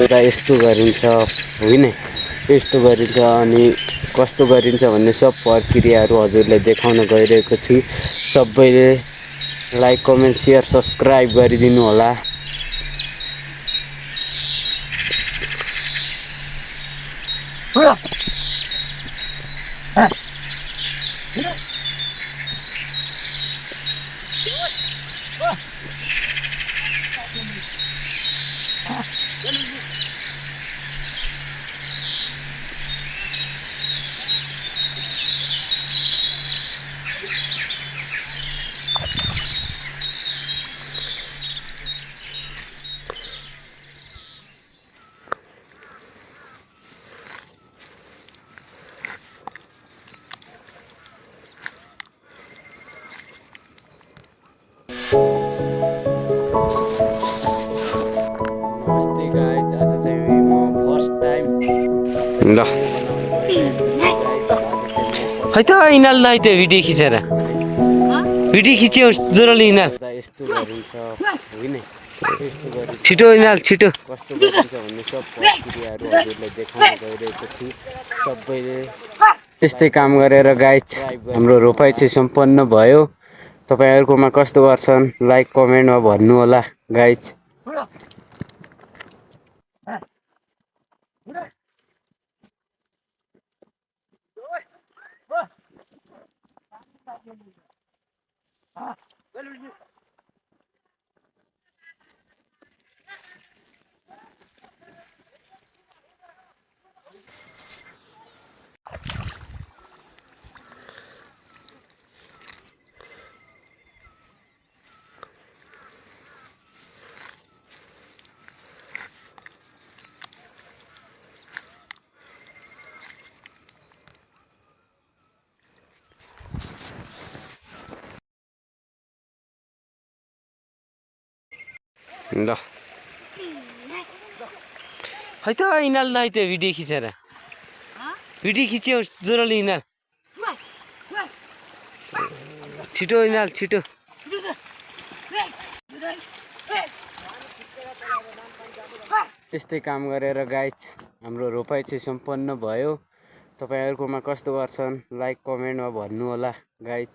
गर्दा यस्तो गरिन्छ होइन, यस्तो गरिन्छ अनि कस्तो गरिन्छ भन्ने सब प्रक्रियाहरू हजुरलाई देखाउन गइरहेको छु। सबैले लाइक कमेन्ट सेयर सब्सक्राइब गरिदिनु होला। नमस्ते गाइज, आज चाहिँ म फर्स्ट टाइम ल खै त यिनीहरू नै त्यो भिडियो खिचेर भिडियो खिच्यो जोरले यिनीहरू यस्तो गरिन्छ होइन, यस्तो गरिन्छ छिटो यिनीहरू छिटो कस्तो गरिन्छ भन्ने सब प्रक्रियाहरू हजुरलाई देखाउन गइरहेको छु। सबैले यस्तै काम गरेर गाइज हाम्रो रोपाइ चाहिँ सम्पन्न भयो। तपाईँहरूकोमा कस्तो गर्छन् लाइक कमेन्टमा भन्नु होला गाइज। ल खै त यिनीहरू नै त्यो भिडियो खिचेर भिडियो खिच्यो जोरले यिनीहरू छिटो यिनीहरू छिटो यस्तै काम गरेर गाइज हाम्रो रोपाइ चाहिँ सम्पन्न भयो। तपाईँहरूकोमा कस्तो गर्छन् लाइक कमेन्टमा भन्नु होला गाइज।